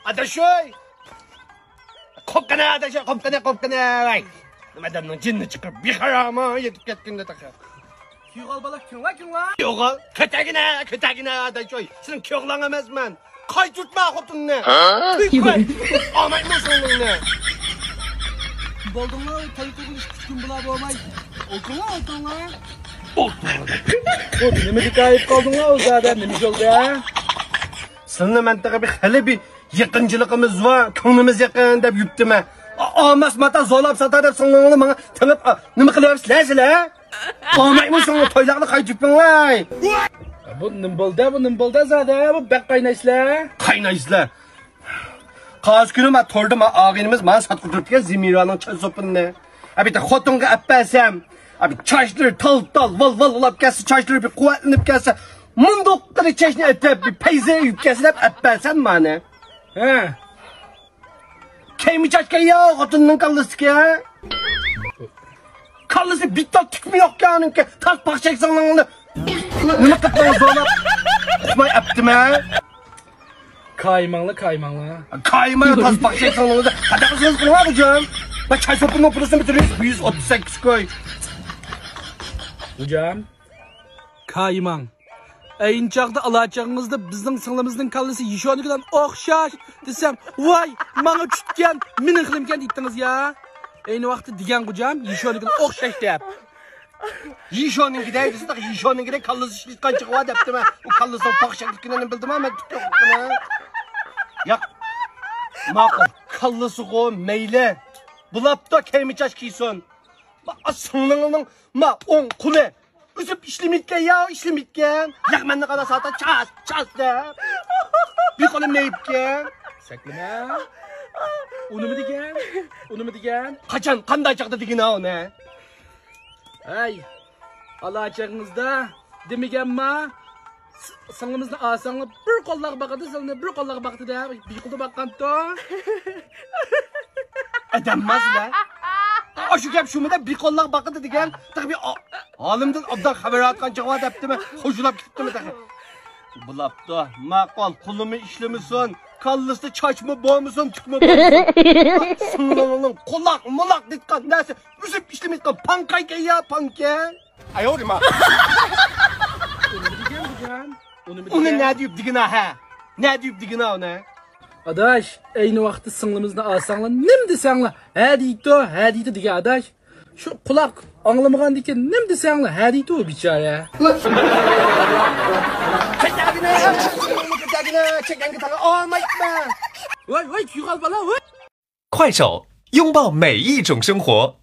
Adaşoy! Kopkana adaşoy, kopkana vay! Nima adamning jinni chiqib, beharama yetib ketganda taqa. Kuygal bala kimla? Yo'g'al, ketagina adaşoy. Sening kuyog'lang emasman. Qaytutma xotinni. Olmayman soningni. Bo'ldingmi? To'y qilish 3 kun bilan bo'lmay. O'qinglar. Nima dikayib qoldinglar o'zada? Nima bo'ldi? Sizni mantaqa bir hali bir yaqinchiligimiz va ko'nglimiz yaqin deb yuptimi? Olmas mata zo'lab satar deb singlingni menga tilib nima qilyapsizlar sizlar? Olmayman soningni to'ylarni qaytibinglar. Bu nima bo'ldi zada? Bu bak qaynaysizlar. Qaz kuni men tordim og'inimiz men satqib turgan Zimiraning choy sopini. Bitta xotinga appasam, chashlar tal val kelsa chashlar bir quvvatlanib kelsa, mundoq qilib chashni atib bir payza yutkaslab appasam meni. Ha. Kaymi chashga yo xotinning qallisiga. Qallisi bitta tikmi yo'qkaninki, tas paxchak sanglangni. Nima qilib zo'lab? Uxmay aptimi? Kaymangla. Kayma tas paxchak sanglangni. Qadaqsiz qilma hocam. Ben çay sopunu pırasını bitiriyoruz. 138 koy. Hocam. Kaymang. Ayınçaqda alacağınızda bizning singlimizning kallasi yishonikidan o'xshash desam, voy, menga tutgan, meni qilimkan deytdingiz ya. Ayni vaqtda degan hocam yishonikidan o'xshash deb. Yishoninkida aytsa, yishoninkida kallasi ishlatgan chiqwa debdimi? U kallasining paxshakligini bildim men tutdim. Yo'q. Ma'qul. Kallasi go meyle. Bulapta kemiçaş kiyson. Asılının ma on kule. Üzüp işlemitken ya işlemitken. Yakmenli kadar saata ças de. Bir kolu meyipken. Saklama. Onu mu digen? Kaçan kanday çaktı digin ha o ne? Ay. Alacağınızda demigen ma. Sangımızda asanlı bir kollak bakadı, sanlı bir kollak baktı da. Bir kolda bakkan to. Edemez la. Aşı gap şu da bir kollak bakıdı digen. Tabii halimden abdan haber atkan cevap yaptı mı? Hoşulap gitti mi tabii? Bulapta maqal kulumu işlemişsin. Kallısı çaç mı boğa mısın tük mü boğa mısın? Sınırlanın kollak molak ditkan neyse. Üzüp işlemişsin pankay ke ya pankay. Ay oğlum ha. Onu ne deyip digina ha? Ne deyip digina o ne? Adaş, aynı vakti sınglimizni alsanglar, nim desanglar, ha deydi dege adaş. Şu kulak anlamagan diken nim desanglar, ha deydi o biçare. Vay, 举好吧了，喂！快手，拥抱每一种生活。